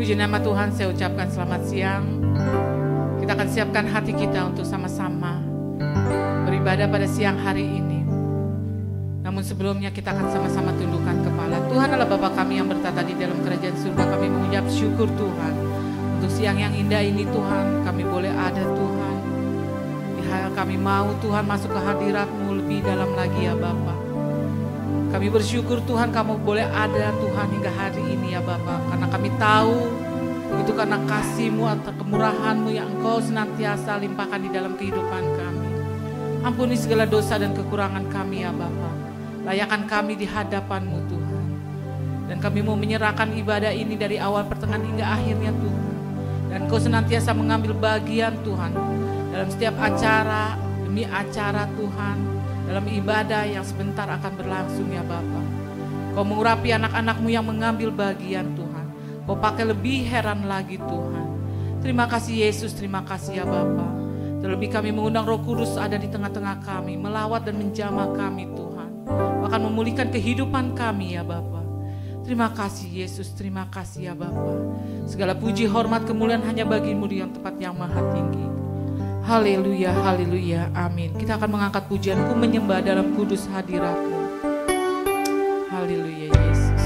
Puji nama Tuhan, saya ucapkan selamat siang. Kita akan siapkan hati kita untuk sama-sama beribadah pada siang hari ini. Namun sebelumnya kita akan sama-sama tundukkan kepala. Tuhan adalah Bapa kami yang bertata di dalam kerajaan surga. Kami mengucap syukur Tuhan untuk siang yang indah ini Tuhan. Kami boleh ada Tuhan. Kami mau Tuhan masuk ke hadirat-Mu lebih dalam lagi ya Bapa. Kami bersyukur Tuhan kamu boleh ada Tuhan hingga hari ini ya Bapa. Karena kami tahu itu karena kasih-Mu atau kemurahan-Mu yang Engkau senantiasa limpahkan di dalam kehidupan kami. Ampuni segala dosa dan kekurangan kami ya Bapa. Layakan kami di hadapan-Mu Tuhan. Dan kami mau menyerahkan ibadah ini dari awal pertengahan hingga akhirnya Tuhan. Dan Engkau senantiasa mengambil bagian Tuhan dalam setiap acara demi acara Tuhan. Dalam ibadah yang sebentar akan berlangsung ya Bapa. Kau mengurapi anak-anak-Mu yang mengambil bagian Tuhan. Kau pakai lebih heran lagi Tuhan. Terima kasih Yesus, terima kasih ya Bapa. Terlebih kami mengundang Roh Kudus ada di tengah-tengah kami. Melawat dan menjamah kami Tuhan. Bahkan memulihkan kehidupan kami ya Bapa. Terima kasih Yesus, terima kasih ya Bapa. Segala puji, hormat, kemuliaan hanya bagi-Mu di yang tempat yang maha tinggi. Haleluya, haleluya, amin. Kita akan mengangkat pujian-Ku menyembah dalam kudus hadirat-Mu. Haleluya Yesus.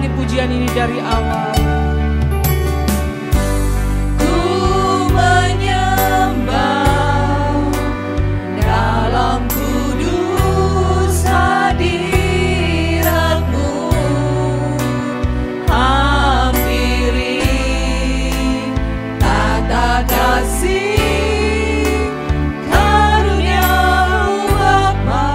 Pujian ini dari awal. Ku menyembah dalam kudus hadirat-Mu. Hampiri tata kasih karunia-Mu Bapa.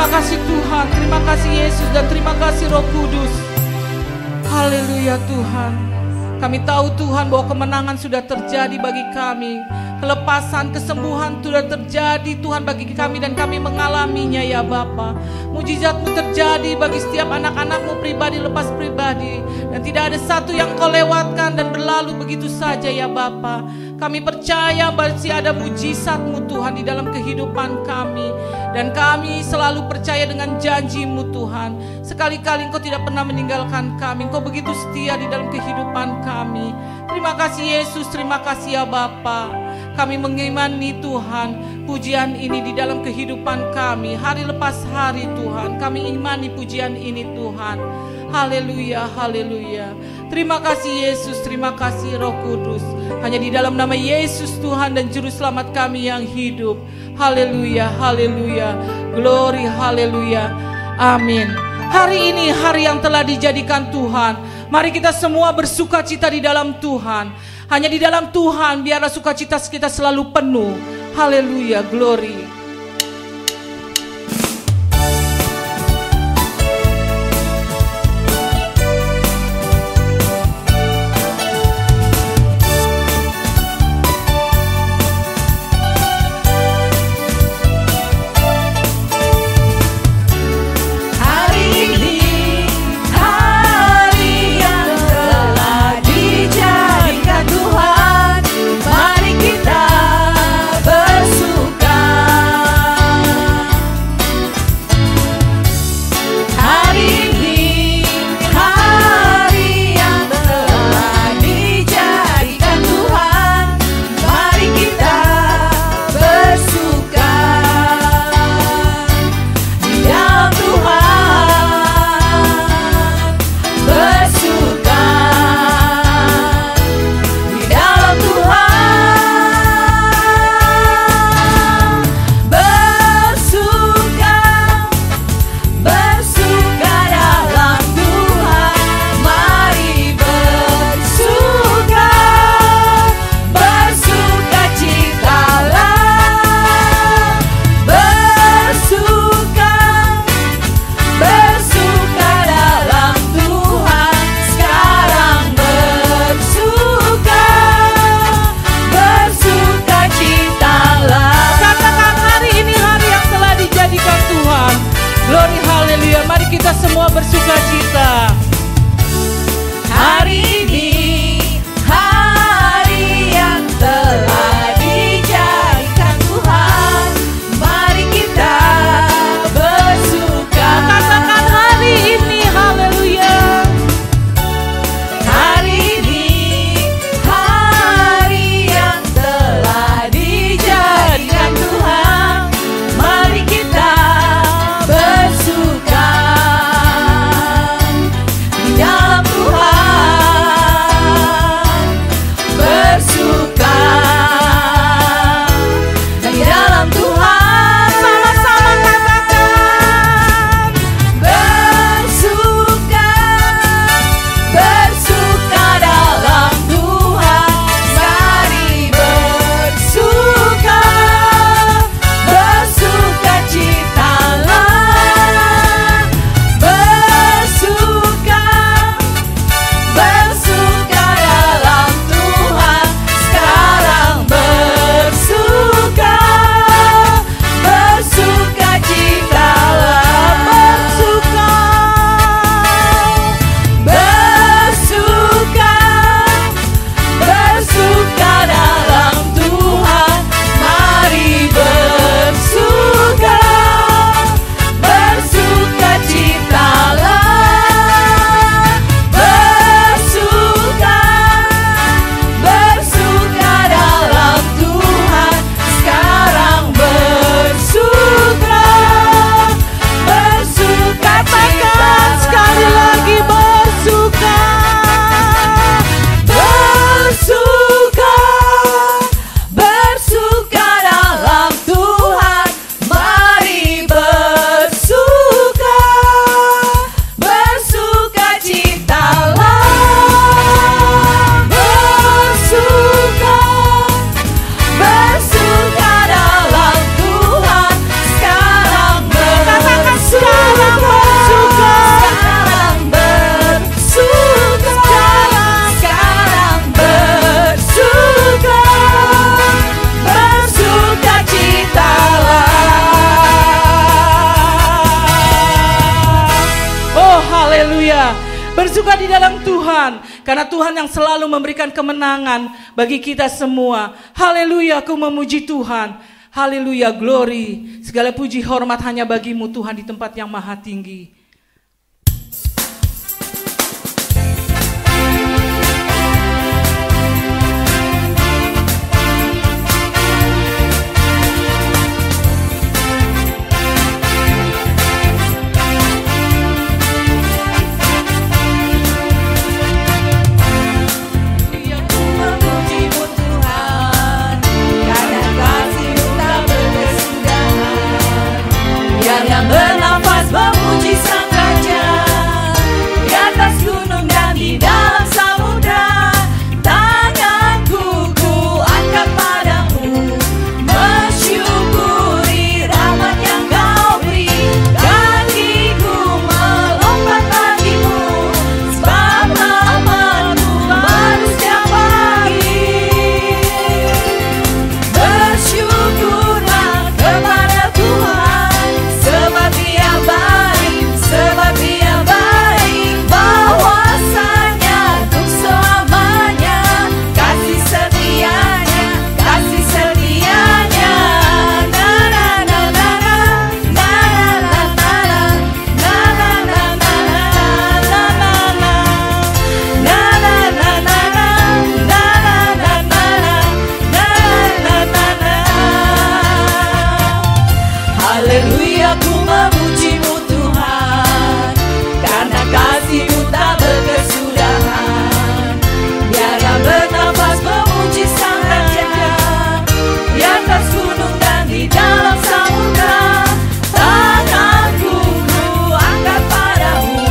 Terima kasih Tuhan, terima kasih Yesus, dan terima kasih Roh Kudus. Haleluya Tuhan. Kami tahu Tuhan bahwa kemenangan sudah terjadi bagi kami. Kelepasan, kesembuhan sudah terjadi Tuhan bagi kami, dan kami mengalaminya ya Bapa. Mujizat-Mu terjadi bagi setiap anak-anak-Mu pribadi lepas pribadi, dan tidak ada satu yang Kau lewatkan dan berlalu begitu saja ya Bapa. Kami percaya masih ada mujizat-Mu Tuhan di dalam kehidupan kami, dan kami selalu percaya dengan janji-Mu Tuhan. Sekali-kali Engkau tidak pernah meninggalkan kami. Engkau begitu setia di dalam kehidupan kami. Terima kasih Yesus, terima kasih ya Bapa. Kami mengimani Tuhan pujian ini di dalam kehidupan kami hari lepas hari Tuhan. Kami imani pujian ini Tuhan. Haleluya, haleluya. Terima kasih Yesus, terima kasih Roh Kudus. Hanya di dalam nama Yesus Tuhan dan Juru Selamat kami yang hidup. Haleluya, haleluya. Glory, haleluya. Amin. Hari ini hari yang telah dijadikan Tuhan. Mari kita semua bersuka cita di dalam Tuhan. Hanya di dalam Tuhan biarlah sukacita kita selalu penuh. Haleluya, glory. Mari kita bersuka Tuhan, karena Tuhan yang selalu memberikan kemenangan bagi kita semua. Haleluya, aku memuji Tuhan. Haleluya, glory. Segala puji hormat hanya bagimu Tuhan di tempat yang maha tinggi. Bernafas memuji Sang Raja di atas gunung dan di dalam samudra. Tanganku ku angkat padamu, mensyukuri rahmat yang kau beri. Kakiku melompat bagimu, sebab rahmat-Mu baru setiap pagi. Bersyukurlah kepada Tuhan, sebab Dia baik, sebab Dia baik. Bahwasanya untuk selamanya kasih setianya, kasih setianya. Na na na na na, na na na na, na na na na na, na na na, na na na na na, na na na na na. Haleluya, ku memuji-Mu Tuhan, karena kasih-Mu tak berkesudahan. Biarlah bernafas memuji Sang Raja di atas gunung dan di dalam samudra. Tanganku ku angkat padamu,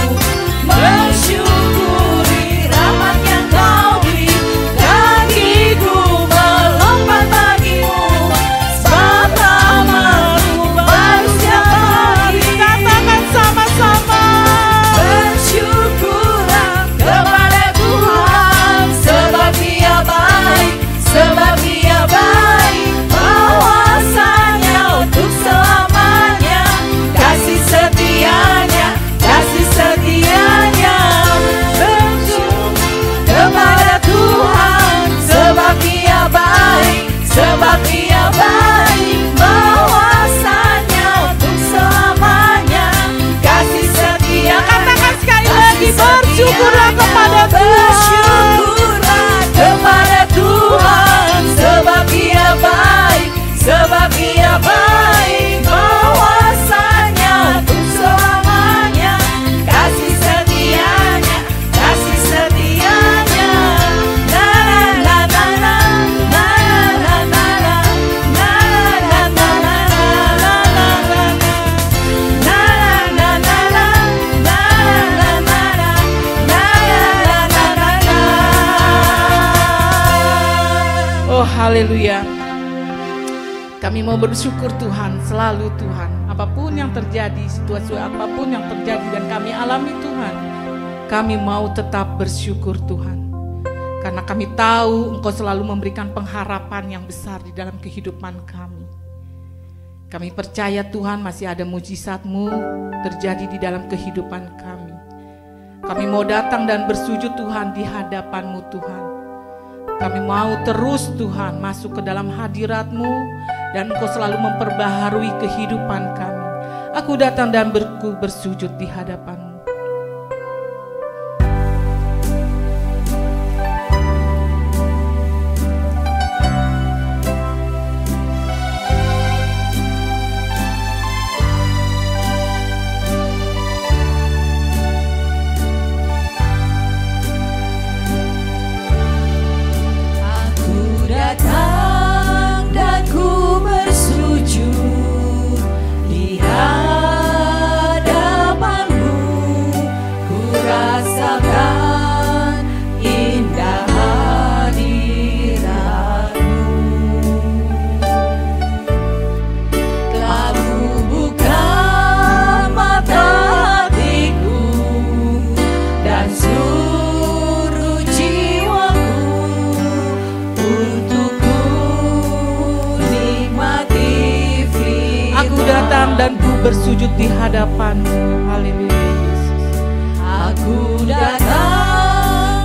mensyukuri rahmat yang kau beri. Kakiku melompat bagimu, sebab rahmat-Mu baru setiap pagi. Katakan sama-sama. Bersyukurlah kepada Tuhan, sebab Dia baik, sebab Dia baik. Bahwasanya untuk selamanya kasih setianya, kasih setianya. Bersyukur kepada Tuhan, sebab Dia baik, sebab Dia baik. Bahwasanya untuk selamanya kasih setia. Katakan sekali lagi, bersyukurlah kepada Tuhan. Bersyukurlah kepada Tuhan, sebab Dia baik, sebab Dia baik. Bahwasanya untuk selamanya kasih setianya, kasih setianya. Na na na na na, na na na na, na na na na na, na na na na, Oh haleluya. Kami mau bersyukur Tuhan, selalu Tuhan. Apapun yang terjadi, situasi apapun yang terjadi dan kami alami Tuhan, kami mau tetap bersyukur Tuhan. Karena kami tahu Engkau selalu memberikan pengharapan yang besar di dalam kehidupan kami. Kami percaya Tuhan masih ada mujizat-Mu terjadi di dalam kehidupan kami. Kami mau datang dan bersujud Tuhan di hadapan-Mu Tuhan. Kami mau terus Tuhan masuk ke dalam hadirat-Mu dan Engkau selalu memperbaharui kehidupan kami. Aku datang dan bersujud di hadapan-Mu. datang dan ku bersujud di hadapan-Mu. Ku rasakan indah hadirat-Mu. Telah Ku buka mata hatiku dan seluruh jiwaku untuk ku nikmati firman. Aku datang dan ku bersujud di hadapan-Mu. Haleluya Yesus. Aku datang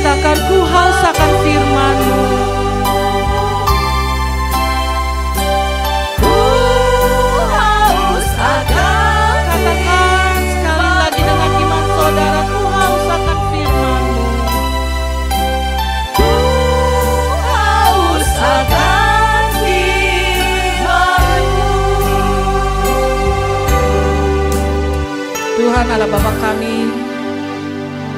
katakan, ku haus akan firman-Mu. Ku haus akan Katakan sekali lagi dengan iman saudara, ku haus akan firman-Mu. Ku haus akan firman-Mu. Tuhan Allah Bapa kami,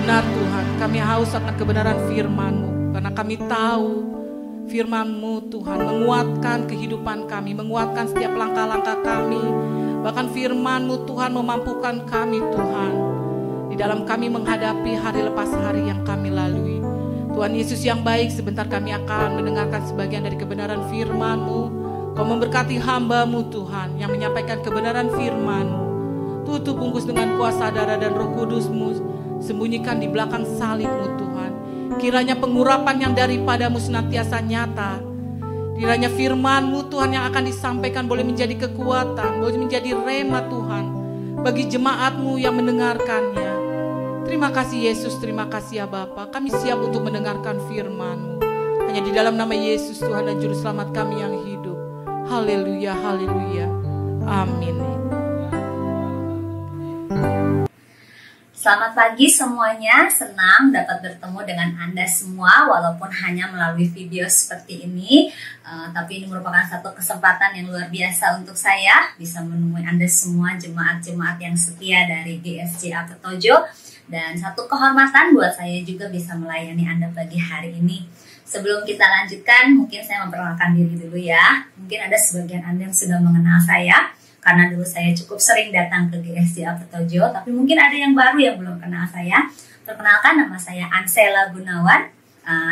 benar Tuhan, kami haus akan kebenaran firman-Mu. Karena kami tahu firman-Mu Tuhan menguatkan kehidupan kami, menguatkan setiap langkah-langkah kami. Bahkan firman-Mu Tuhan memampukan kami Tuhan, di dalam kami menghadapi hari lepas hari yang kami lalui. Tuhan Yesus yang baik, sebentar kami akan mendengarkan sebagian dari kebenaran firman-Mu. Kau memberkati hamba-Mu Tuhan, yang menyampaikan kebenaran firman-Mu. Tutup bungkus dengan kuasa darah dan Roh Kudus-Mu, sembunyikan di belakang salib-Mu Tuhan. Kiranya pengurapan yang daripadamu senantiasa nyata. Kiranya firman-Mu Tuhan yang akan disampaikan boleh menjadi kekuatan, boleh menjadi rema Tuhan bagi jemaat-Mu yang mendengarkannya. Terima kasih Yesus, terima kasih ya Bapa. Kami siap untuk mendengarkan firman-Mu. Hanya di dalam nama Yesus Tuhan dan Juru Selamat kami yang hidup. Haleluya, haleluya. Amin. Selamat pagi semuanya, senang dapat bertemu dengan Anda semua walaupun hanya melalui video seperti ini. Tapi ini merupakan satu kesempatan yang luar biasa untuk saya bisa menemui Anda semua jemaat-jemaat yang setia dari GSJA Petojo. Dan satu kehormatan buat saya juga bisa melayani Anda pagi hari ini. Sebelum kita lanjutkan, mungkin saya memperkenalkan diri dulu ya. Mungkin ada sebagian Anda yang sudah mengenal saya, karena dulu saya cukup sering datang ke GSJA Petojo, tapi mungkin ada yang baru yang belum kenal saya. Perkenalkan, nama saya Ansela Gunawan.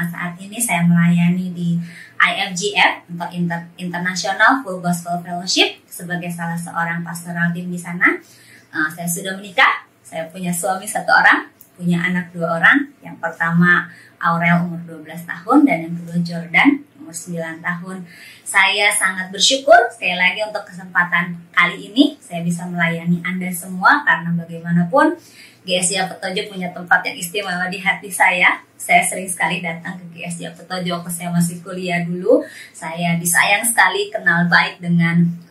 Saat ini saya melayani di IFGF untuk International Full Gospel Fellowship sebagai salah seorang pastoral tim di sana. Saya sudah menikah, saya punya suami 1 orang, punya anak 2 orang. Yang pertama Aurel umur 12 tahun dan yang kedua Jordan umur 9 tahun. Saya sangat bersyukur sekali lagi untuk kesempatan kali ini saya bisa melayani Anda semua, karena bagaimanapun GSJA Petojo punya tempat yang istimewa di hati saya. Saya sering sekali datang ke GSJA Petojo waktu saya masih kuliah dulu. Saya disayang sekali kenal baik dengan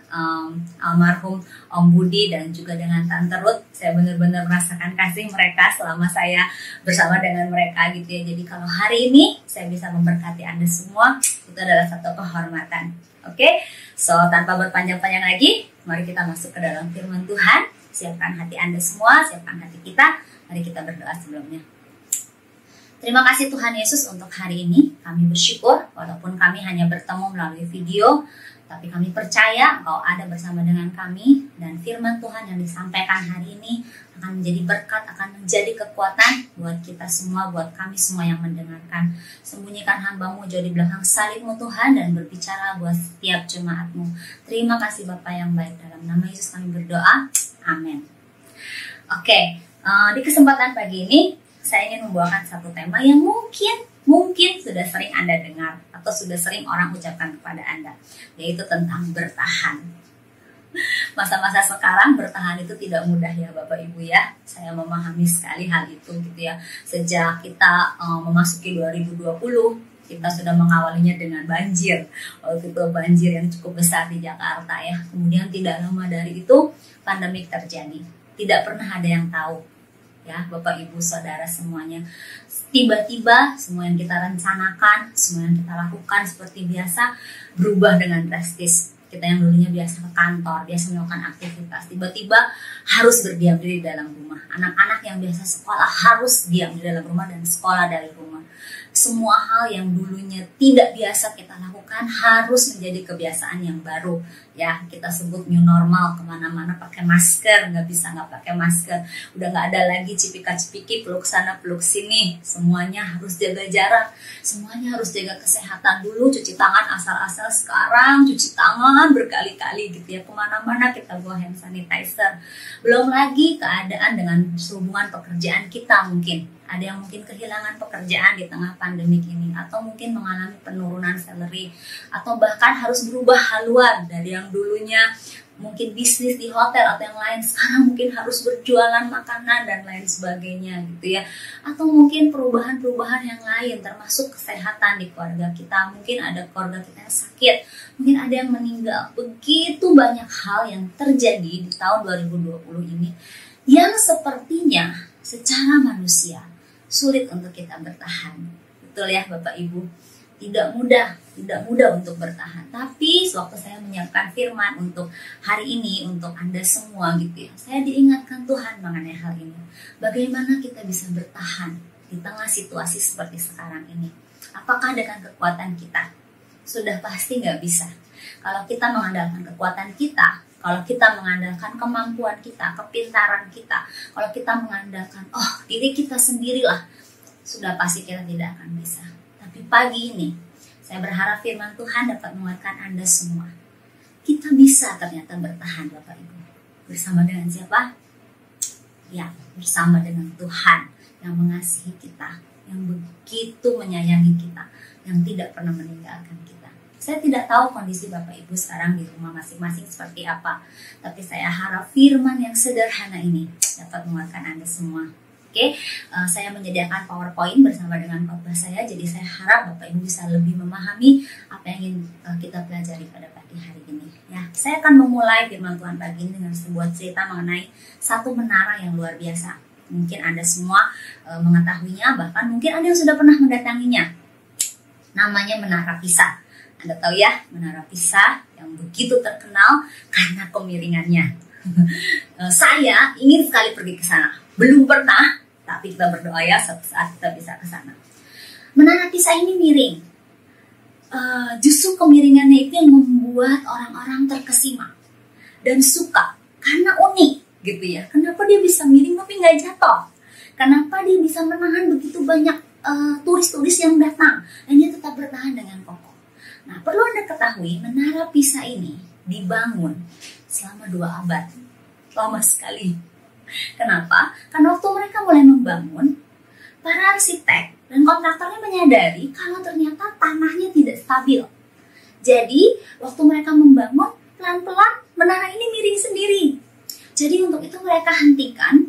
almarhum Om Budi dan juga dengan Tante Ruth. Saya benar-benar merasakan kasih mereka selama saya bersama dengan mereka gitu ya. Jadi kalau hari ini saya bisa memberkati Anda semua, itu adalah satu kehormatan. Oke, so tanpa berpanjang-panjang lagi, mari kita masuk ke dalam firman Tuhan. Siapkan hati Anda semua, siapkan hati kita. Mari kita berdoa sebelumnya. Terima kasih Tuhan Yesus untuk hari ini. Kami bersyukur walaupun kami hanya bertemu melalui video, tapi kami percaya Engkau ada bersama dengan kami, dan firman Tuhan yang disampaikan hari ini akan menjadi berkat, akan menjadi kekuatan buat kita semua, buat kami semua yang mendengarkan. Sembunyikan hamba-Mu jauh di belakang salib-Mu Tuhan, dan berbicara buat setiap jemaat-Mu. Terima kasih Bapa yang baik, dalam nama Yesus kami berdoa, amin. Oke, di kesempatan pagi ini saya ingin membawakan satu tema yang mungkin sudah sering Anda dengar atau sudah sering orang ucapkan kepada Anda, yaitu tentang bertahan. Masa-masa sekarang bertahan itu tidak mudah ya Bapak Ibu ya. Saya memahami sekali hal itu gitu ya. Sejak kita memasuki 2020, kita sudah mengawalinya dengan banjir. Waktu itu banjir yang cukup besar di Jakarta ya. Kemudian tidak lama dari itu pandemik terjadi. Tidak pernah ada yang tahu ya Bapak Ibu Saudara semuanya. Tiba-tiba semua yang kita rencanakan, semua yang kita lakukan seperti biasa berubah dengan drastis. Kita yang dulunya biasa ke kantor, biasa melakukan aktivitas, tiba-tiba harus berdiam diri di dalam rumah. Anak-anak yang biasa sekolah harus diam di dalam rumah dan sekolah dari rumah. Semua hal yang dulunya tidak biasa kita lakukan harus menjadi kebiasaan yang baru. Ya, kita sebut new normal, kemana-mana pakai masker, nggak bisa nggak pakai masker. Udah nggak ada lagi cipika-cipiki, peluk sana, peluk sini. Semuanya harus jaga jarak, semuanya harus jaga kesehatan dulu. Cuci tangan asal-asal, sekarang cuci tangan berkali-kali gitu ya. Kemana-mana kita bawa hand sanitizer. Belum lagi keadaan dengan hubungan pekerjaan kita mungkin. Ada yang mungkin kehilangan pekerjaan di tengah pandemik ini, atau mungkin mengalami penurunan salary, atau bahkan harus berubah haluan dari yang dulunya mungkin bisnis di hotel atau yang lain, sekarang mungkin harus berjualan makanan dan lain sebagainya gitu ya. Atau mungkin perubahan-perubahan yang lain termasuk kesehatan di keluarga kita. Mungkin ada keluarga kita yang sakit, mungkin ada yang meninggal. Begitu banyak hal yang terjadi di tahun 2020 ini yang sepertinya secara manusia sulit untuk kita bertahan. Betul ya Bapak Ibu? Tidak mudah untuk bertahan. Tapi sewaktu saya menyiapkan firman untuk hari ini, untuk Anda semua gitu ya, saya diingatkan Tuhan mengenai hal ini. Bagaimana kita bisa bertahan di tengah situasi seperti sekarang ini? Apakah dengan kekuatan kita? Sudah pasti nggak bisa. Kalau kita mengandalkan kekuatan kita, kalau kita mengandalkan kemampuan kita, kepintaran kita, kalau kita mengandalkan diri kita sendirilah, sudah pasti kita tidak akan bisa. Tapi pagi ini, saya berharap firman Tuhan dapat menguatkan Anda semua. Kita bisa ternyata bertahan Bapak Ibu. Bersama dengan siapa? Ya, bersama dengan Tuhan yang mengasihi kita, yang begitu menyayangi kita, yang tidak pernah meninggalkan kita. Saya tidak tahu kondisi Bapak Ibu sekarang di rumah masing-masing seperti apa. Tapi saya harap firman yang sederhana ini dapat menguatkan Anda semua. Oke, saya menyediakan PowerPoint bersama dengan khotbah saya, jadi saya harap Bapak Ibu bisa lebih memahami apa yang ingin kita pelajari pada pagi hari ini. Ya, saya akan memulai firman Tuhan pagi ini dengan sebuah cerita mengenai satu menara yang luar biasa. Mungkin Anda semua mengetahuinya, bahkan mungkin Anda yang sudah pernah mendatanginya. Namanya Menara Pisa. Anda tahu ya, Menara Pisa yang begitu terkenal karena kemiringannya. Saya ingin sekali pergi ke sana. Belum pernah, tapi kita berdoa ya suatu saat kita bisa ke sana. Menara Pisa ini miring. Justru kemiringannya itu yang membuat orang-orang terkesima dan suka karena unik gitu ya. Kenapa dia bisa miring tapi nggak jatuh? Kenapa dia bisa menahan begitu banyak turis-turis yang datang dan dia tetap bertahan dengan kokoh? Nah, perlu Anda ketahui, Menara Pisa ini dibangun selama 2 abad. Lama sekali. Kenapa? Karena waktu mereka mulai membangun, para arsitek dan kontraktornya menyadari kalau ternyata tanahnya tidak stabil. Jadi, waktu mereka membangun, pelan-pelan menara ini miring sendiri. Jadi untuk itu mereka hentikan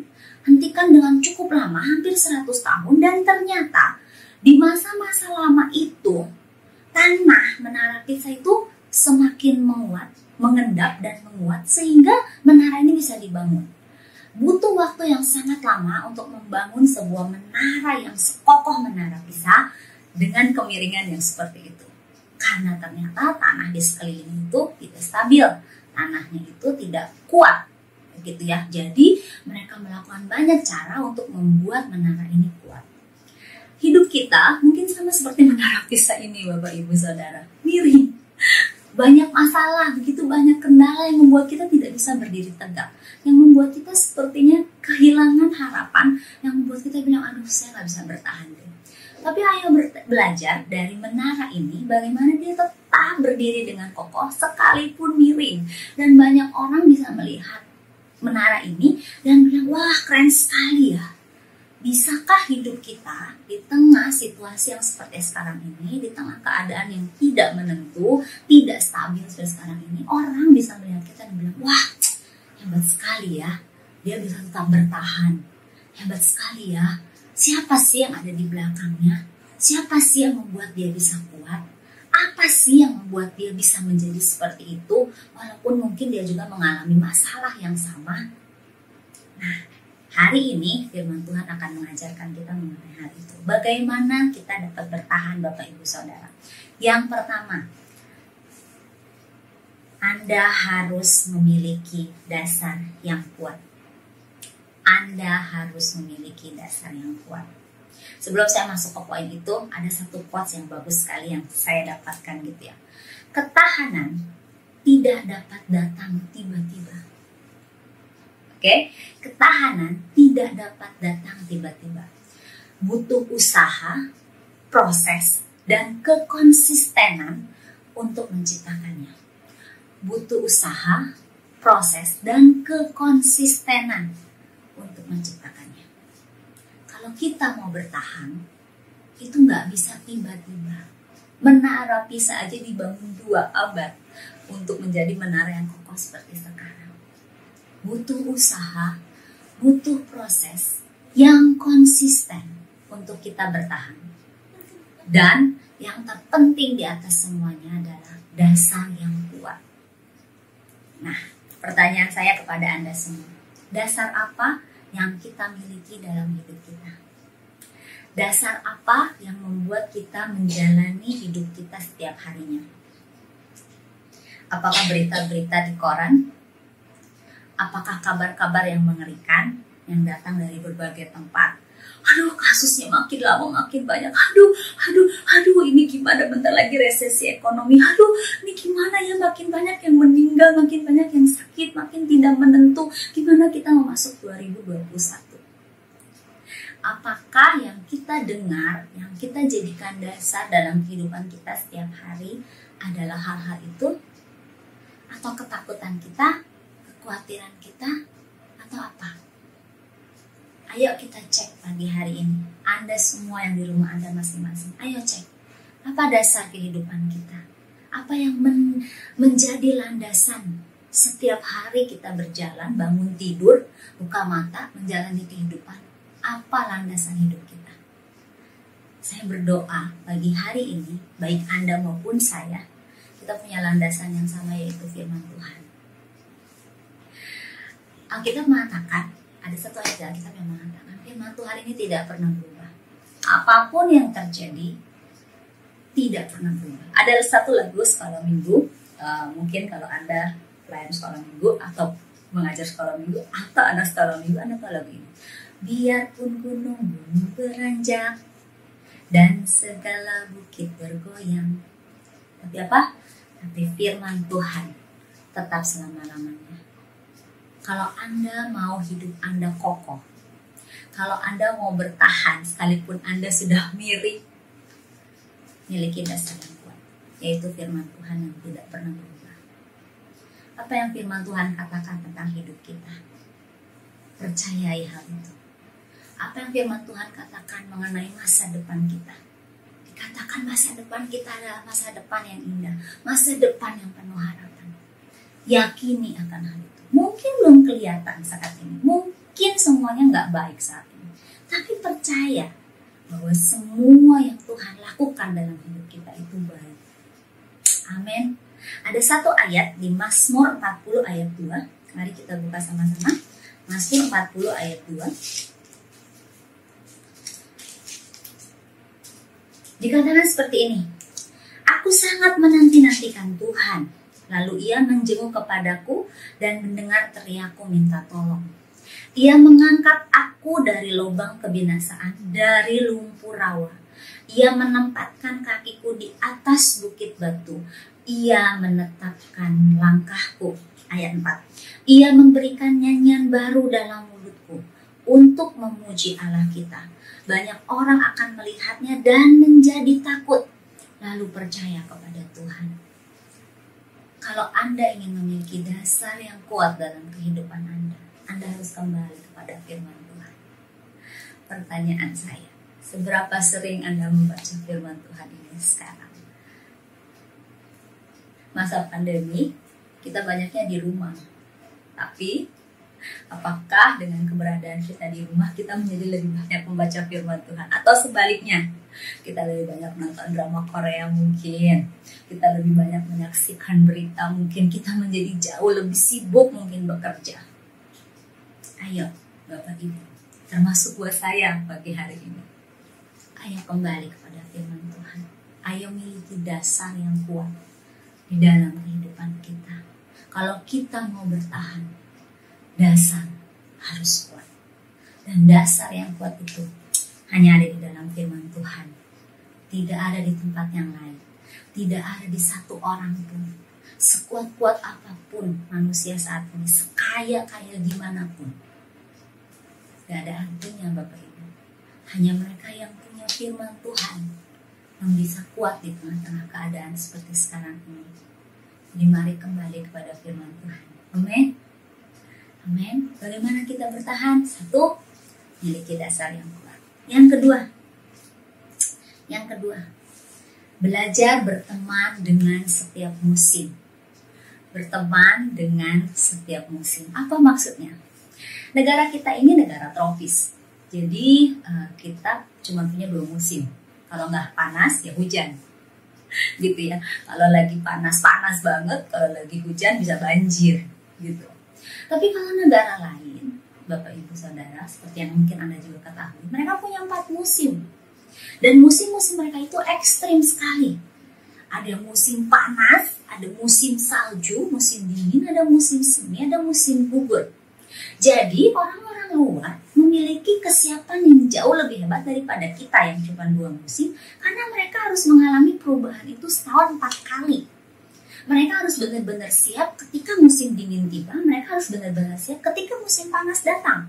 dengan cukup lama, hampir 100 tahun, dan ternyata di masa-masa lama itu, tanah Menara Pisa itu semakin menguat, mengendap dan menguat sehingga menara ini bisa dibangun. Butuh waktu yang sangat lama untuk membangun sebuah menara yang sekokoh Menara Pisa dengan kemiringan yang seperti itu. Karena ternyata tanah di sekeliling itu tidak stabil, tanahnya itu tidak kuat, gitu ya. Jadi mereka melakukan banyak cara untuk membuat menara ini kuat. Hidup kita mungkin sama seperti Menara Pisa ini, Bapak Ibu Saudara, miring. Banyak masalah, begitu banyak kendala yang membuat kita tidak bisa berdiri tegak, yang membuat kita sepertinya kehilangan harapan, yang membuat kita bilang, aduh saya nggak bisa bertahan deh. Tapi ayo belajar dari menara ini bagaimana dia tetap berdiri dengan kokoh sekalipun miring. Dan banyak orang bisa melihat menara ini dan bilang, wah keren sekali ya. Bisakah hidup kita di tengah situasi yang seperti sekarang ini, di tengah keadaan yang tidak menentu, tidak stabil seperti sekarang ini, orang bisa melihat kita dan bilang, wah hebat sekali ya, dia bisa tetap bertahan. Hebat sekali ya, siapa sih yang ada di belakangnya? Siapa sih yang membuat dia bisa kuat? Apa sih yang membuat dia bisa menjadi seperti itu, walaupun mungkin dia juga mengalami masalah yang sama? Nah, hari ini firman Tuhan akan mengajarkan kita mengenai hal itu. Bagaimana kita dapat bertahan Bapak Ibu Saudara. Yang pertama, Anda harus memiliki dasar yang kuat. Anda harus memiliki dasar yang kuat. Sebelum saya masuk ke poin itu, ada satu quotes yang bagus sekali yang saya dapatkan gitu ya. Ketahanan tidak dapat datang tiba-tiba. Oke, ketahanan tidak dapat datang tiba-tiba. Butuh usaha, proses, dan kekonsistenan untuk menciptakannya. Butuh usaha, proses, dan kekonsistenan untuk menciptakannya. Kalau kita mau bertahan, itu nggak bisa tiba-tiba. Menara Pisa aja dibangun 2 abad untuk menjadi menara yang kokoh seperti sekarang. Butuh usaha, butuh proses yang konsisten untuk kita bertahan. Dan yang terpenting di atas semuanya adalah dasar yang kuat. Nah, pertanyaan saya kepada Anda semua, dasar apa yang kita miliki dalam hidup kita? Dasar apa yang membuat kita menjalani hidup kita setiap harinya? Apakah berita-berita di koran? Apakah kabar-kabar yang mengerikan yang datang dari berbagai tempat? Aduh, kasusnya makin lama makin banyak. Aduh, ini gimana, bentar lagi resesi ekonomi. Aduh, ini gimana ya, makin banyak yang meninggal, makin banyak yang sakit, makin tidak menentu. Gimana kita mau masuk 2021? Apakah yang kita dengar, yang kita jadikan dasar dalam kehidupan kita setiap hari adalah hal-hal itu? Atau ketakutan kita, kekhawatiran kita, atau apa? Ayo kita cek pagi hari ini. Anda semua yang di rumah Anda masing-masing, ayo cek. Apa dasar kehidupan kita? Apa yang menjadi landasan setiap hari kita berjalan, bangun tidur, buka mata, menjalani kehidupan? Apa landasan hidup kita? Saya berdoa pagi hari ini, baik Anda maupun saya, kita punya landasan yang sama, yaitu firman Tuhan. Alkitab mengatakan, ada satu ayat Alkitab yang mengatakan, firman Tuhan ini tidak pernah berubah. Apapun yang terjadi, tidak pernah berubah. Ada satu lagu sekolah minggu, mungkin kalau Anda pelayan sekolah minggu, atau mengajar sekolah minggu, atau anak sekolah minggu, Anda tahu lagu ini. Biarpun gunung-gunung beranjak, dan segala bukit bergoyang. Tapi apa? Tapi firman Tuhan tetap selama-lamanya. Kalau Anda mau hidup Anda kokoh, kalau Anda mau bertahan sekalipun Anda sudah miring, miliki dasar yang kuat, yaitu firman Tuhan yang tidak pernah berubah. Apa yang firman Tuhan katakan tentang hidup kita? Percayai hal itu. Apa yang firman Tuhan katakan mengenai masa depan kita? Dikatakan masa depan kita adalah masa depan yang indah, masa depan yang penuh harapan. Yakini akan hal itu. Mungkin belum kelihatan saat ini, mungkin semuanya nggak baik saat ini, tapi percaya bahwa semua yang Tuhan lakukan dalam hidup kita itu baik. Amin. Ada satu ayat di Mazmur 40 ayat 2. Mari kita buka sama-sama. Mazmur 40 ayat 2. Dikatakan seperti ini. Aku sangat menanti-nantikan Tuhan. Lalu ia menjenguk kepadaku dan mendengar teriakku minta tolong. Ia mengangkat aku dari lubang kebinasaan, dari lumpur rawa. Ia menempatkan kakiku di atas bukit batu. Ia menetapkan langkahku. Ayat 4. Ia memberikan nyanyian baru dalam mulutku untuk memuji Allah kita. Banyak orang akan melihatnya dan menjadi takut, lalu percaya kepada Tuhan. Kalau Anda ingin memiliki dasar yang kuat dalam kehidupan Anda harus kembali kepada firman Tuhan. Pertanyaan saya, seberapa sering Anda membaca firman Tuhan ini sekarang? Masa pandemi, kita banyaknya di rumah. Tapi, apakah dengan keberadaan kita di rumah, kita menjadi lebih banyak membaca firman Tuhan? Atau sebaliknya, kita lebih banyak menonton drama Korea mungkin, kita lebih banyak menyaksikan berita, mungkin kita menjadi jauh lebih sibuk mungkin bekerja. Ayo Bapak Ibu, termasuk buat saya pagi hari ini, ayo kembali kepada firman Tuhan. Ayo miliki dasar yang kuat di dalam kehidupan kita. Kalau kita mau bertahan, dasar harus kuat. Dan dasar yang kuat itu hanya ada di dalam firman Tuhan. Tidak ada di tempat yang lain. Tidak ada di satu orang pun. Sekuat-kuat apapun manusia saat ini, sekaya-kaya gimana pun, gak ada artinya Bapak Ibu. Hanya mereka yang punya firman Tuhan yang bisa kuat di tengah-tengah keadaan seperti sekarang ini. Jadi mari kembali kepada firman Tuhan. Amin. Amin. Bagaimana kita bertahan? Satu, miliki dasar yang kuat. Yang kedua, belajar berteman dengan setiap musim. berteman dengan setiap musim. Apa maksudnya? Negara kita ini negara tropis. Jadi kita cuma punya 2 musim. Kalau nggak panas ya hujan. Gitu ya. Kalau lagi panas banget, kalau lagi hujan bisa banjir gitu. Tapi kalau negara lain, Bapak Ibu Saudara, seperti yang mungkin Anda juga ketahui, mereka punya 4 musim. Dan musim-musim mereka itu ekstrim sekali. Ada musim panas, ada musim salju, musim dingin, ada musim semi, ada musim gugur. Jadi orang-orang luar memiliki kesiapan yang jauh lebih hebat daripada kita yang cuma 2 musim, karena mereka harus mengalami perubahan itu setahun 4 kali. Mereka harus benar-benar siap ketika musim dingin tiba, mereka harus benar-benar siap ketika musim panas datang.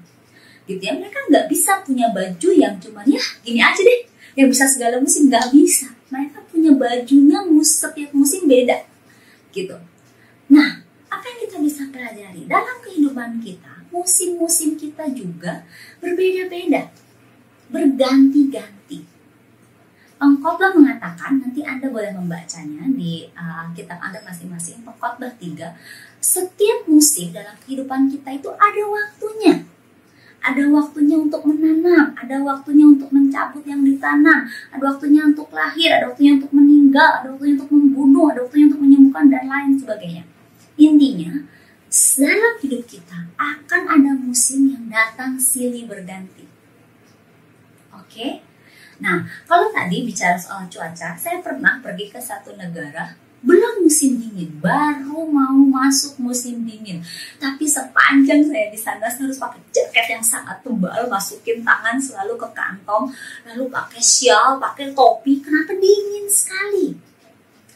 Gitu ya, mereka nggak bisa punya baju yang cuma ya gini aja deh, yang bisa segala musim, nggak bisa. Mereka punya bajunya setiap musim beda gitu. Nah, apa yang kita bisa pelajari dalam kehidupan kita? Musim-musim kita juga berbeda-beda, berganti-ganti. Pengkhotbah mengatakan, nanti Anda boleh membacanya di kitab Anda masing-masing, Pengkhotbah 3. Setiap musim dalam kehidupan kita itu ada waktunya. Ada waktunya untuk menanam, ada waktunya untuk mencabut yang ditanam, ada waktunya untuk lahir, ada waktunya untuk meninggal, ada waktunya untuk membunuh, ada waktunya untuk menyembuhkan, dan lain sebagainya. Intinya, dalam hidup kita akan ada musim yang datang silih berganti. Oke? Nah, kalau tadi bicara soal cuaca, saya pernah pergi ke satu negara, belum musim dingin, baru mau masuk musim dingin. Tapi sepanjang saya di sana, saya harus pakai jaket yang sangat tebal, masukin tangan selalu ke kantong, lalu pakai shawl, pakai topi. Kenapa dingin sekali?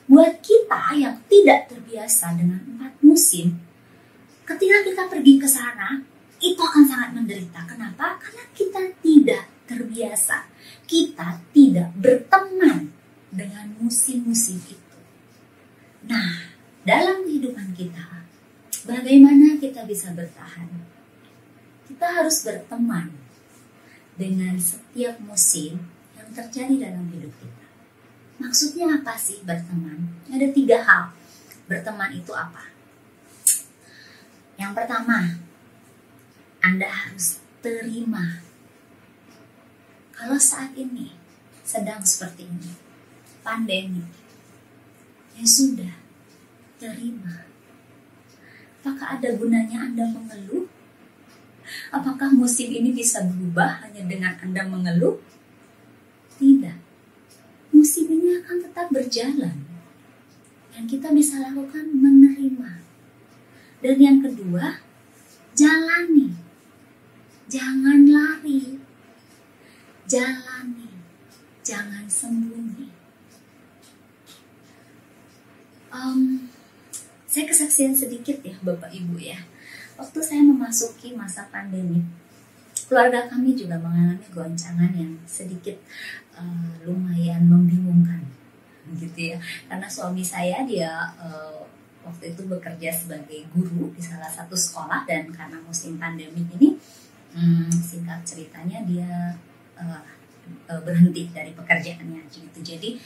Buat kita yang tidak terbiasa dengan 4 musim, ketika kita pergi ke sana, itu akan sangat menderita. Kenapa? Karena kita tidak terbiasa. Kita tidak berteman dengan musim-musim itu. Nah, dalam kehidupan kita, bagaimana kita bisa bertahan? Kita harus berteman dengan setiap musim yang terjadi dalam hidup kita. Maksudnya apa sih berteman? Ada 3 hal. Berteman itu apa? Yang pertama, Anda harus terima. Kalau saat ini sedang seperti ini, pandemi, ya sudah, terima. Apakah ada gunanya Anda mengeluh? Apakah musim ini bisa berubah hanya dengan Anda mengeluh? Tidak. Musim ini akan tetap berjalan. Yang kita bisa lakukan menerima. Dan yang kedua, jalani. Jangan lari. Jalani. Jangan sembunyi. Saya kesaksian sedikit ya Bapak Ibu ya. Waktu saya memasuki masa pandemi, keluarga kami juga mengalami goncangan yang sedikit lumayan membingungkan gitu ya. Karena suami saya dia waktu itu bekerja sebagai guru di salah satu sekolah, dan karena musim pandemi ini singkat ceritanya dia berhenti dari pekerjaannya gitu. Jadi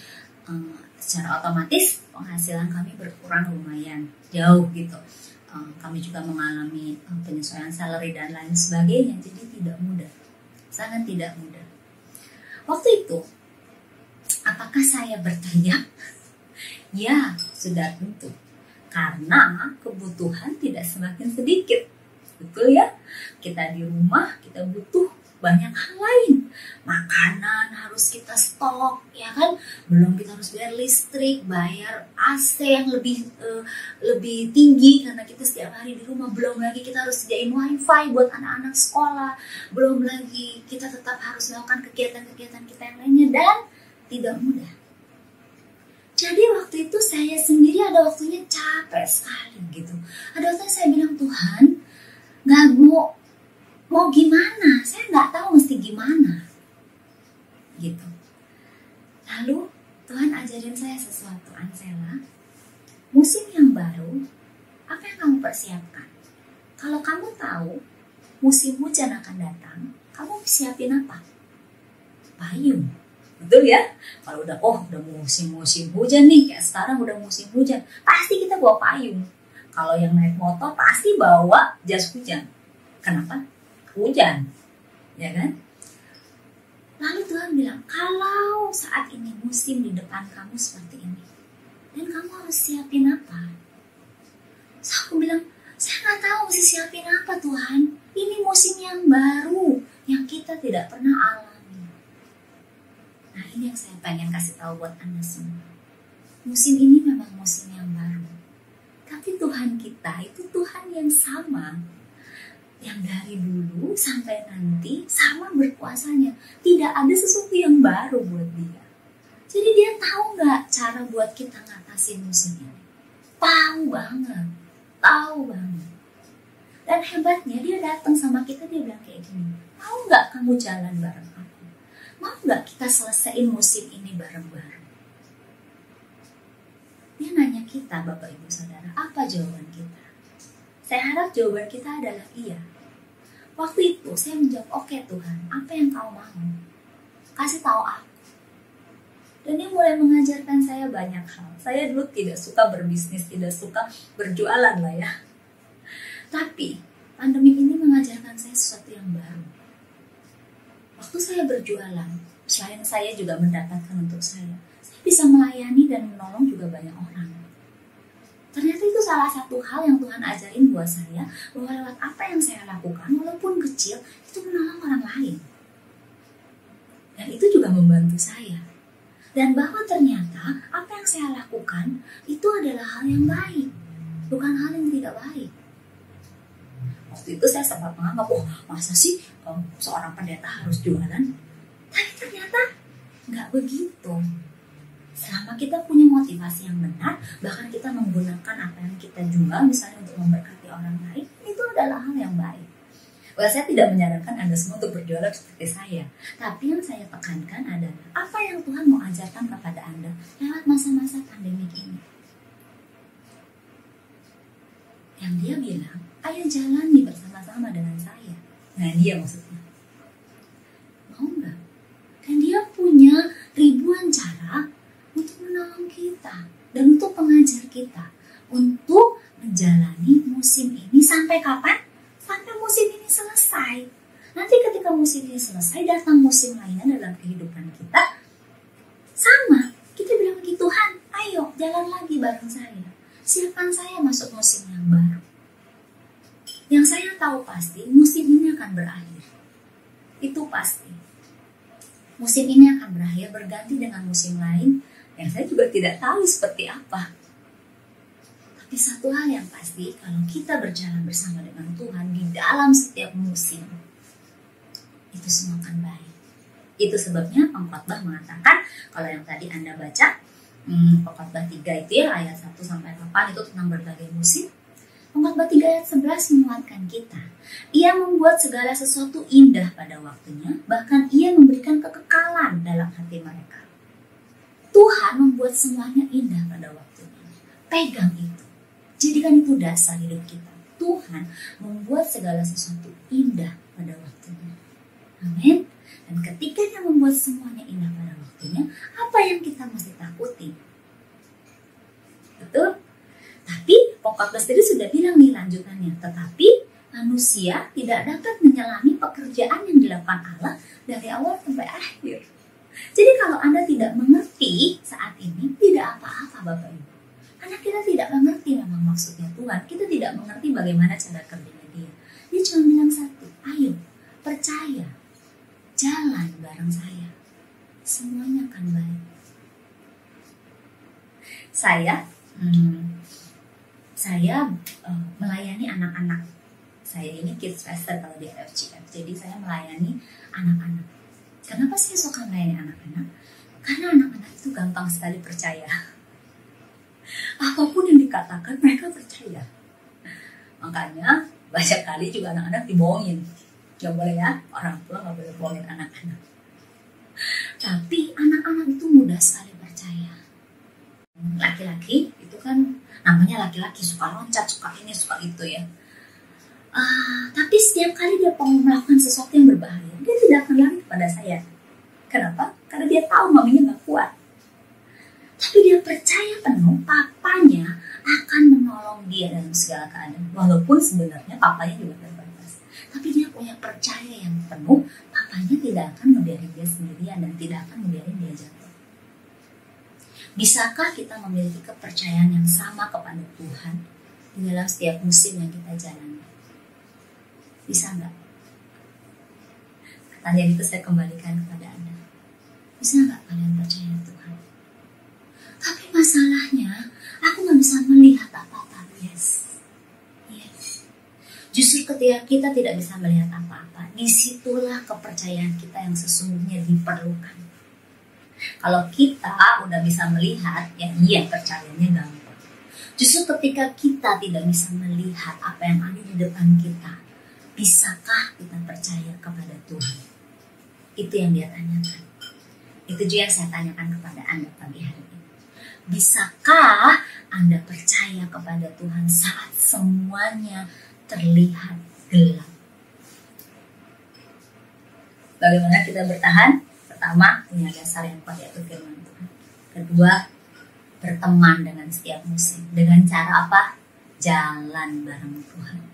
secara otomatis penghasilan kami berkurang lumayan jauh gitu. Kami juga mengalami penyesuaian salary dan lain sebagainya. Jadi tidak mudah, sangat tidak mudah. Waktu itu, apakah saya berteriak? Ya, sudah tentu. Karena kebutuhan tidak semakin sedikit. Betul ya? Kita di rumah, kita butuh banyak hal lain. Makanan harus kita stok, ya kan? Belum kita harus bayar listrik, bayar AC yang lebih tinggi karena kita setiap hari di rumah. Belum lagi kita harus sediain wifi buat anak-anak sekolah. Belum lagi kita tetap harus melakukan kegiatan-kegiatan kita yang lainnya, dan tidak mudah. Jadi waktu itu saya sendiri ada waktunya capek sekali gitu. Ada waktunya saya bilang, Tuhan, gak mau gimana? Saya nggak tahu mesti gimana, gitu. Lalu Tuhan ajarin saya sesuatu, Ansela. Musim yang baru, apa yang kamu persiapkan? Kalau kamu tahu musim hujan akan datang, kamu siapin apa? Payung, betul ya? Kalau udah musim hujan nih, kayak sekarang udah musim hujan, pasti kita bawa payung. Kalau yang naik motor pasti bawa jas hujan. Kenapa? Hujan, ya kan? Lalu Tuhan bilang, kalau saat ini musim di depan kamu seperti ini, dan kamu harus siapin apa? So, aku bilang, saya nggak tahu mesti siapin apa Tuhan. Ini musim yang baru, yang kita tidak pernah alami. Nah, ini yang saya pengen kasih tahu buat Anda semua. Musim ini memang musim yang baru. Tapi Tuhan kita itu Tuhan yang sama. Yang dari dulu sampai nanti sama berkuasanya. Tidak ada sesuatu yang baru buat dia. Jadi dia tahu nggak cara buat kita ngatasin musim ini? Tahu banget. Tahu banget. Dan hebatnya dia datang sama kita, dia bilang kayak gini. Mau nggak kamu jalan bareng aku? Mau nggak kita selesaiin musim ini bareng-bareng? Dia nanya kita, Bapak Ibu Saudara, apa jawaban kita? Saya harap jawaban kita adalah iya. Waktu itu saya menjawab, oke Tuhan, apa yang kau mau? Kasih tahu aku. Dan dia mulai mengajarkan saya banyak hal. Saya dulu tidak suka berbisnis, tidak suka berjualan lah ya. Tapi pandemi ini mengajarkan saya sesuatu yang baru. Waktu saya berjualan, selain saya juga mendapatkan untuk saya bisa melayani dan menolong juga banyak orang. Ternyata itu salah satu hal yang Tuhan ajarin buat saya, bahwa lewat apa yang saya lakukan, walaupun kecil, itu menolong orang lain. Dan itu juga membantu saya. Dan bahwa ternyata apa yang saya lakukan itu adalah hal yang baik, bukan hal yang tidak baik. Waktu itu saya sempat menganggap, masa sih seorang pendeta harus jualan? Tapi ternyata nggak begitu. Selama kita punya motivasi yang benar, bahkan kita menggunakan apa yang kita jual misalnya untuk memberkati orang lain, itu adalah hal yang baik. Well, saya tidak menyarankan Anda semua untuk berjualan seperti saya. Tapi yang saya tekankan adalah apa yang Tuhan mau ajarkan kepada Anda lewat masa-masa pandemik ini. Yang dia bilang, ayo jalani bersama-sama dengan saya. Nah, dia maksudnya. Mau nggak? Dan dia punya ribuan cara untuk menolong kita dan untuk mengajar kita untuk menjalani musim ini sampai kapan? Sampai musim ini selesai. Nanti ketika musim ini selesai, datang musim lainnya dalam kehidupan kita. Sama, kita bilang lagi, Tuhan, ayo jalan lagi bareng saya. Siapkan saya masuk musim yang baru. Yang saya tahu pasti, musim ini akan berakhir. Itu pasti. Musim ini akan berakhir, berganti dengan musim lain yang saya juga tidak tahu seperti apa. Tapi satu hal yang pasti, kalau kita berjalan bersama dengan Tuhan di dalam setiap musim, itu semua akan baik. Itu sebabnya pengkhotbah mengatakan, kalau yang tadi Anda baca, pengkhotbah 3 itu ya, ayat 1-8 itu tentang berbagai musim. Pengkhotbah 3 ayat 11 menguatkan kita. Ia membuat segala sesuatu indah pada waktunya, bahkan ia memberikan kekekalan dalam hati mereka. Tuhan membuat semuanya indah pada waktunya. Pegang itu. Jadikan itu dasar hidup kita. Tuhan membuat segala sesuatu indah pada waktunya. Amin. Dan ketika dia membuat semuanya indah pada waktunya, apa yang kita mesti takuti? Betul? Tapi pengkhotbah tadi sudah bilang nih lanjutannya. Tetapi manusia tidak dapat menyelami pekerjaan yang dilakukan Allah dari awal sampai akhir. Jadi kalau Anda tidak mengerti saat ini, tidak apa-apa Bapak Ibu. Karena kita tidak mengerti memang maksudnya Tuhan. Kita tidak mengerti bagaimana cara kerjanya dia. Dia cuma bilang satu, ayo percaya, jalan bareng saya. Semuanya akan baik. Saya melayani anak-anak. Saya ini kids pastor kalau di FCF. Jadi saya melayani anak-anak. Kenapa saya suka melayani anak-anak? Karena anak-anak itu gampang sekali percaya. Apapun yang dikatakan mereka percaya. Makanya banyak kali juga anak-anak dibohongin. Gak boleh ya, orang tua gak boleh bohongin anak-anak. Tapi anak-anak itu mudah sekali percaya. Laki-laki itu kan namanya laki-laki, suka loncat, suka ini, suka itu ya. Tapi setiap kali dia mau melakukan sesuatu yang berbahaya, dia tidak akan lari kepada saya. Kenapa? Karena dia tahu maminya gak kuat. Tapi dia percaya penuh papanya akan menolong dia dalam segala keadaan. Walaupun sebenarnya papanya juga terbatas. Tapi dia punya percaya yang penuh, papanya tidak akan membiarkan dia sendirian dan tidak akan membiarkan dia jatuh. Bisakah kita memiliki kepercayaan yang sama kepada Tuhan di dalam setiap musim yang kita jalani? Bisa nggak? Pertanyaan itu saya kembalikan kepada Anda. Bisa nggak kalian percaya Tuhan? Tapi masalahnya, aku nggak bisa melihat apa-apa. Yes. Justru ketika kita tidak bisa melihat apa-apa, disitulah kepercayaan kita yang sesungguhnya diperlukan. Kalau kita udah bisa melihat, ya iya percayanya gampang. Justru ketika kita tidak bisa melihat apa yang ada di depan kita, bisakah kita percaya kepada Tuhan? Itu yang dia tanyakan. Itu juga yang saya tanyakan kepada Anda pagi hari ini. Bisakah Anda percaya kepada Tuhan saat semuanya terlihat gelap? Bagaimana kita bertahan? Pertama, punya dasar yang kuat yaitu firman Tuhan. Kedua, berteman dengan setiap musim. Dengan cara apa? Jalan bareng Tuhan.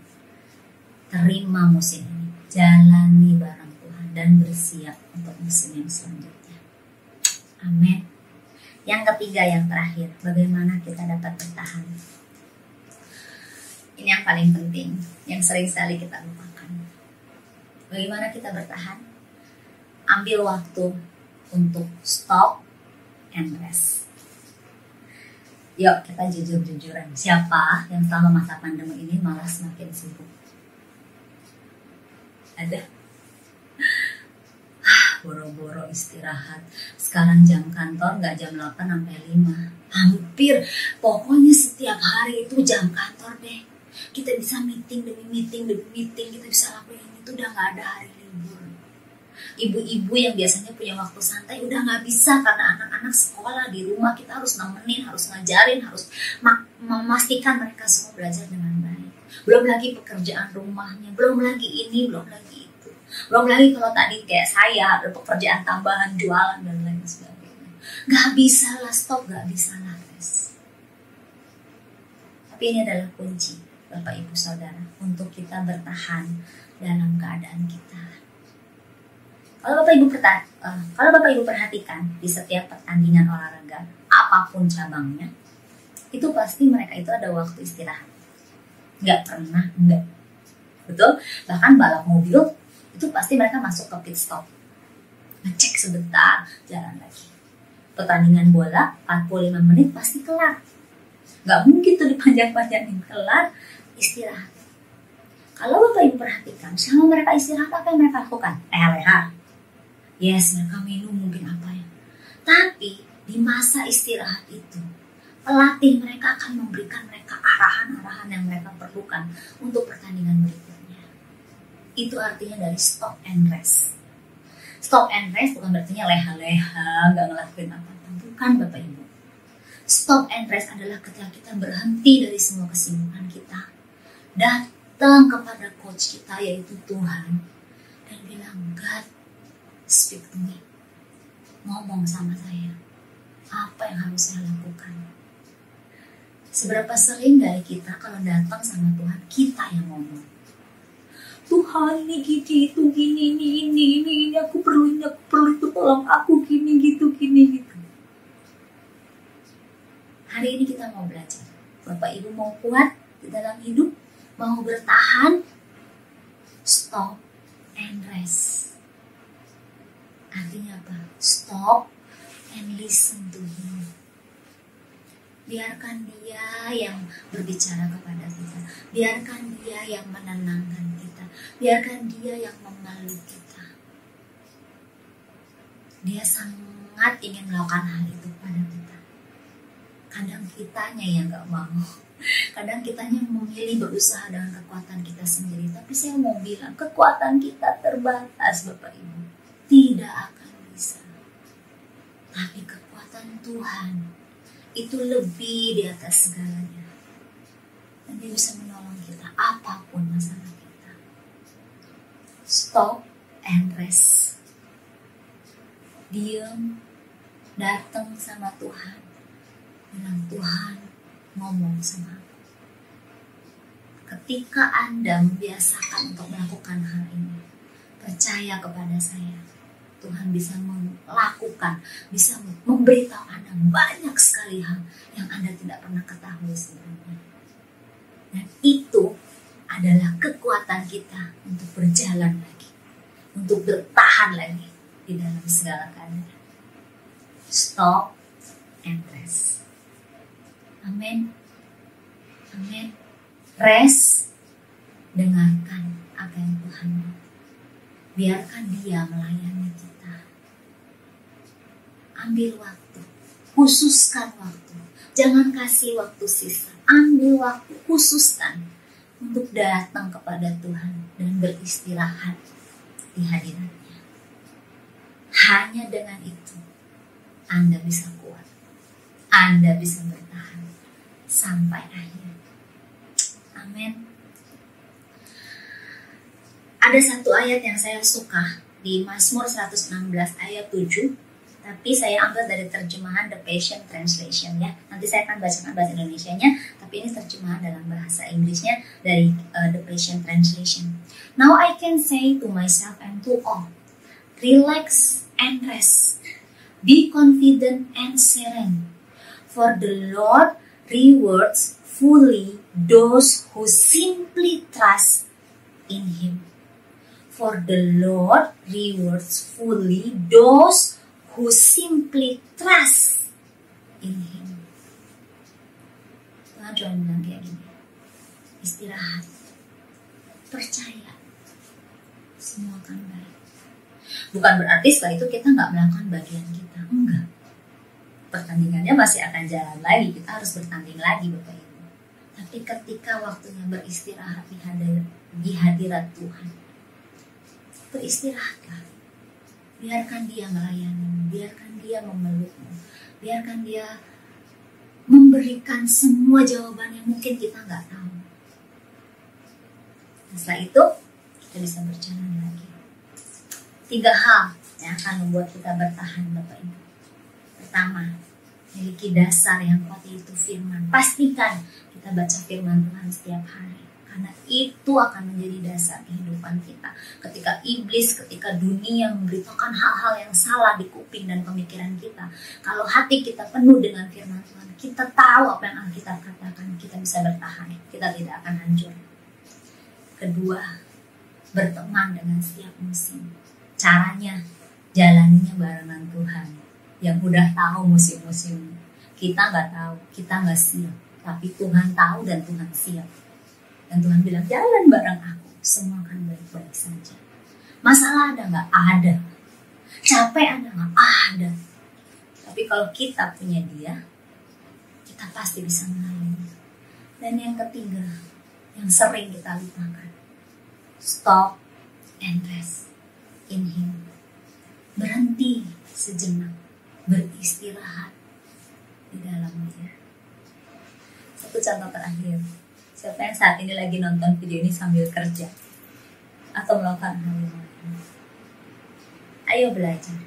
Terima musim ini, jalani bareng Tuhan dan bersiap untuk musim yang selanjutnya. Amin. Yang ketiga, yang terakhir, bagaimana kita dapat bertahan? Ini yang paling penting, yang sering sekali kita lupakan. Bagaimana kita bertahan? Ambil waktu untuk stop and rest. Yuk kita jujur-jujuran. Siapa yang selama masa pandemi ini malah semakin sibuk? Ada? Boro-boro istirahat. Sekarang jam kantor gak jam 8 sampai 5. Hampir. Pokoknya setiap hari itu jam kantor deh. Kita bisa meeting demi meeting demi meeting. Kita bisa lakuin itu, udah gak ada hari libur. Ibu-ibu yang biasanya punya waktu santai udah gak bisa karena anak-anak sekolah di rumah. Kita harus nemenin, harus ngajarin, harus memastikan mereka semua belajar dengan baik. Belum lagi pekerjaan rumahnya, belum lagi ini, belum lagi itu. Belum lagi kalau tadi kayak saya ada pekerjaan tambahan, jualan dan lain sebagainya. Gak bisa lah stop, gak bisa lah rest. Tapi ini adalah kunci Bapak Ibu Saudara untuk kita bertahan dalam keadaan kita. Kalau Bapak Ibu perhatikan di setiap pertandingan olahraga, apapun cabangnya, itu pasti mereka itu ada waktu istirahat. Nggak pernah enggak. Betul? Bahkan balap mobil, itu pasti mereka masuk ke pit stop. Ngecek sebentar, jalan lagi. Pertandingan bola, 45 menit pasti kelar. Nggak mungkin tuh dipanjang-panjangin, kelar, istirahat. Kalau Bapak Ibu perhatikan, selama mereka istirahat, apa yang mereka lakukan? Leha-leha. Yes, mereka minum mungkin apa ya. Tapi di masa istirahat itu, pelatih mereka akan memberikan mereka arahan-arahan yang mereka perlukan untuk pertandingan berikutnya. Itu artinya dari stop and rest. Stop and rest bukan artinya leha-leha, gak ngelakuin apa-apa. Bukan Bapak Ibu. Stop and rest adalah ketika kita berhenti dari semua kesibukan kita. Datang kepada coach kita yaitu Tuhan. Dan bilang, God, speak to me. Ngomong sama saya. Apa yang harus saya lakukan? Seberapa sering dari kita kalau datang sama Tuhan, kita yang ngomong. Tuhan ini gini, itu gini, ini, aku perlu itu, tolong aku gini, gitu. Hari ini kita mau belajar. Bapak Ibu mau kuat di dalam hidup, mau bertahan, stop and rest. Artinya apa? Stop and listen to Him. Biarkan Dia yang berbicara kepada kita. Biarkan Dia yang menenangkan kita. Biarkan Dia yang memeluk kita. Dia sangat ingin melakukan hal itu pada kita. Kadang kitanya yang gak mau. Kadang kitanya memilih berusaha dengan kekuatan kita sendiri. Tapi saya mau bilang, kekuatan kita terbatas Bapak Ibu. Tidak akan bisa. Tapi kekuatan Tuhan itu lebih di atas segalanya. Dan Dia bisa menolong kita apapun masalah kita. Stop and rest. Diam, datang sama Tuhan. Bilang, Tuhan, ngomong sama aku. Ketika Anda membiasakan untuk melakukan hal ini, percaya kepada saya, Tuhan bisa melakukan, bisa memberitahu Anda banyak sekali hal yang Anda tidak pernah ketahui sebelumnya. Dan itu adalah kekuatan kita untuk berjalan lagi, untuk bertahan lagi di dalam segala keadaan. Stop and rest. Amin. Amin. Rest, dengarkan apa yang Tuhan mau. Biarkan Dia melayani kita. Ambil waktu, khususkan waktu. Jangan kasih waktu sisa. Ambil waktu, khususkan untuk datang kepada Tuhan dan beristirahat di hadirat-Nya. Hanya dengan itu Anda bisa kuat. Anda bisa bertahan sampai akhir. Amin. Ada satu ayat yang saya suka di Mazmur 116 ayat 7, tapi saya ambil dari terjemahan The Passion Translation ya. Nanti saya akan bacakan bahasa Indonesianya, tapi ini terjemahan dalam bahasa Inggrisnya dari The Passion Translation. Now I can say to myself and to all, relax and rest, be confident and serene, for the Lord rewards fully those who simply trust in Him. For the Lord rewards fully those who simply trust in Him. Tuhan cuma bilang kayak gini, istirahat, percaya, semua akan baik. Bukan berarti setelah itu kita nggak melakukan bagian kita, enggak. Pertandingannya masih akan jalan lagi, kita harus bertanding lagi Bapak Ibu. Tapi ketika waktunya beristirahat di hadirat Tuhan, beristirahatlah. Biarkan Dia melayani, biarkan Dia memelukmu, biarkan Dia memberikan semua jawaban yang mungkin kita nggak tahu. Dan setelah itu, kita bisa berjalan lagi. 3 hal yang akan membuat kita bertahan Bapak Ibu. Pertama, miliki dasar yang kuat, yaitu firman. Pastikan kita baca firman Tuhan setiap hari, karena itu akan menjadi dasar kehidupan kita. Ketika iblis, ketika dunia memberitakan hal-hal yang salah di kuping dan pemikiran kita, kalau hati kita penuh dengan firman Tuhan, kita tahu apa yang Alkitab katakan, kita bisa bertahan, kita tidak akan hancur. Kedua, berteman dengan setiap musim. Caranya, jalaninya barengan Tuhan yang udah tahu musim-musim. Kita nggak tahu, kita nggak siap, tapi Tuhan tahu dan Tuhan siap. Dan Tuhan bilang, jalan bareng aku, semua akan baik-baik saja. Masalah ada nggak? Ada. Capek ada nggak? Ada. Tapi kalau kita punya Dia, kita pasti bisa melalui. Dan yang ketiga, yang sering kita lupakan, stop and rest in Him. Berhenti sejenak, beristirahat di dalam Dia. Satu contoh terakhir, siapa yang saat ini lagi nonton video ini sambil kerja atau melakukan hal yang lain, ayo belajar.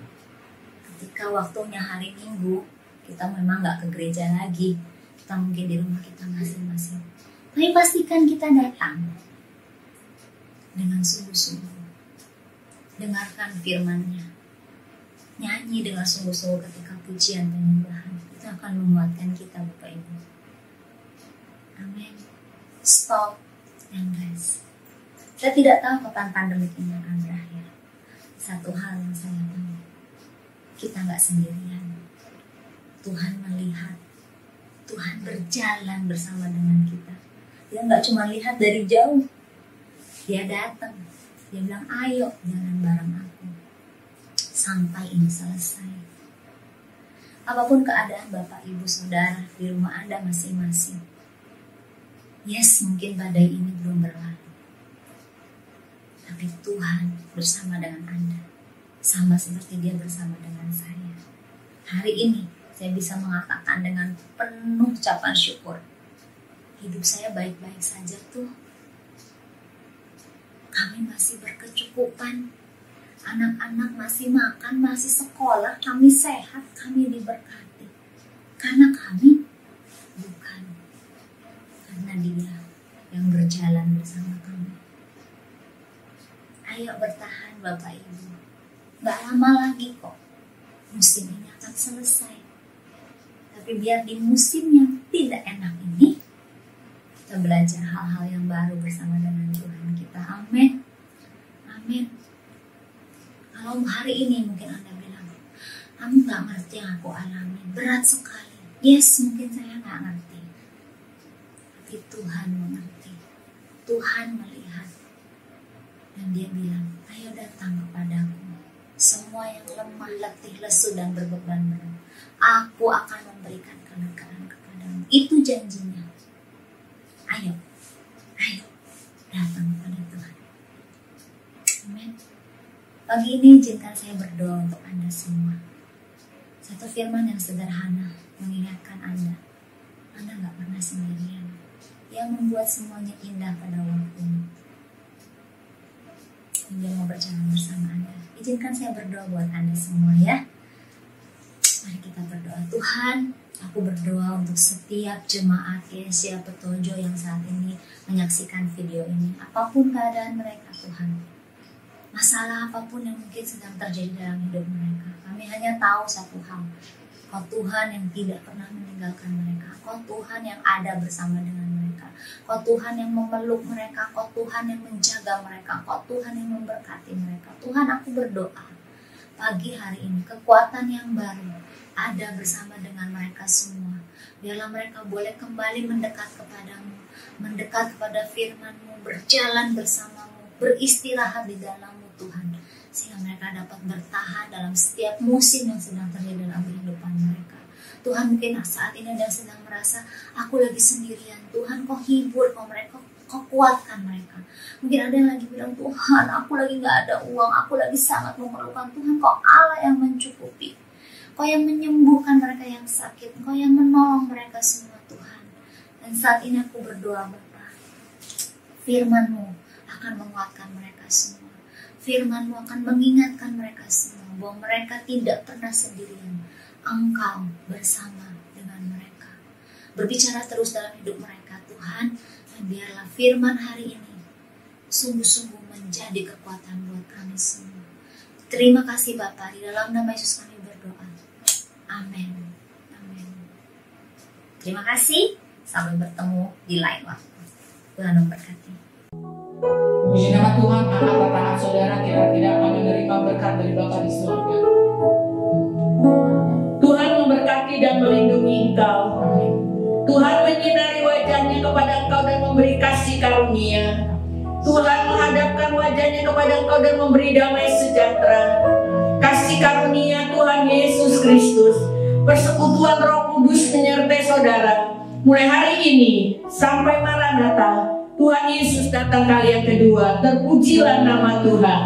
Ketika waktunya hari Minggu, kita memang gak ke gereja lagi, kita mungkin di rumah kita masing-masing, tapi pastikan kita datang dengan sungguh-sungguh, dengarkan firman-Nya, nyanyi dengan sungguh-sungguh ketika pujian penyembahan. Itu akan menguatkan kita Bapak Ibu. Amin. Stop and rest. Saya tidak tahu kapan pandemi ini akan berakhir. Satu hal yang saya tahu, kita gak sendirian. Tuhan melihat, Tuhan berjalan bersama dengan kita. Dia gak cuma lihat dari jauh, Dia datang, Dia bilang, ayo jalan bareng aku sampai ini selesai. Apapun keadaan Bapak Ibu Saudara di rumah Anda masing-masing, yes, mungkin badai ini belum berlalu, tapi Tuhan bersama dengan Anda, sama seperti Dia bersama dengan saya. Hari ini saya bisa mengatakan dengan penuh ucapan syukur, hidup saya baik-baik saja tuh. Kami masih berkecukupan, anak-anak masih makan, masih sekolah, kami sehat, kami diberkati. Karena kami bukan karena Dia yang berjalan bersama kamu. Ayo bertahan Bapak Ibu. Gak lama lagi kok musim ini akan selesai. Tapi biar di musim yang tidak enak ini kita belajar hal-hal yang baru bersama dengan Tuhan kita. Amin. Amin. Kalau hari ini mungkin Anda bilang, kamu gak ngerti yang aku alami, berat sekali. Yes, mungkin saya gak ngerti. Tapi Tuhan mengerti. Tuhan melihat. Dan Dia bilang, ayo datang kepadaku. Semua yang lemah, letih, lesu, dan berbeban berat, aku akan memberikan kelegaan kepadamu. Itu janjinya. Ayo datang kepada Tuhan. Amin. Pagi ini izinkan saya berdoa untuk Anda semua. Satu firman yang sederhana mengingatkan Anda gak pernah sendirian. Dia membuat semuanya indah pada waktunya. Dia mau berjalan bersama Anda. Izinkan saya berdoa buat Anda semua ya. Mari kita berdoa. Tuhan, aku berdoa untuk setiap jemaat Yesia Petojo yang saat ini menyaksikan video ini. Apapun keadaan mereka Tuhan, masalah apapun yang mungkin sedang terjadi dalam hidup mereka, kami hanya tahu satu hal. Kau Tuhan yang tidak pernah meninggalkan mereka. Kau Tuhan yang ada bersama dengan mereka. Kau Tuhan yang memeluk mereka. Kau Tuhan yang menjaga mereka. Kau Tuhan yang memberkati mereka. Tuhan, aku berdoa pagi hari ini kekuatan yang baru ada bersama dengan mereka semua. Biarlah mereka boleh kembali mendekat kepadamu, mendekat kepada firman-Mu, berjalan bersamamu, beristirahat di dalam-Mu Tuhan, sehingga mereka dapat bertahan dalam setiap musim yang sedang terjadi dalam kehidupan mereka. Tuhan, mungkin saat ini ada yang sedang merasa aku lagi sendirian. Tuhan, Kau hibur mereka, Kau kuatkan mereka. Mungkin ada yang lagi bilang, Tuhan, aku lagi gak ada uang, aku lagi sangat memerlukan. Tuhan, Kau Allah yang mencukupi. Kau yang menyembuhkan mereka yang sakit. Kau yang menolong mereka semua Tuhan. Dan saat ini aku berdoa Bapa, firman-Mu akan menguatkan mereka semua. Firman-Mu akan mengingatkan mereka semua bahwa mereka tidak pernah sendirian. Engkau bersama dengan mereka. Berbicara terus dalam hidup mereka Tuhan. Dan biarlah firman hari ini sungguh-sungguh menjadi kekuatan buat kami semua. Terima kasih Bapa, di dalam nama Yesus kami berdoa. Amin. Amin. Terima kasih. Sampai bertemu di lain waktu. Tuhan memberkati. Puji nama Tuhan, angkatlah tangan saudara, kira-kira akan menerima berkat dari Bapa di surga. Tuhan memberkati dan melindungi engkau. Tuhan menyinari wajahnya kepada engkau dan memberi kasih karunia. Tuhan menghadapkan wajahnya kepada engkau dan memberi damai sejahtera. Kasih karunia Tuhan Yesus Kristus, persekutuan Roh Kudus menyertai saudara. Mulai hari ini sampai Maranatha, Tuhan Yesus datang kali yang kedua. Terpujilah nama Tuhan.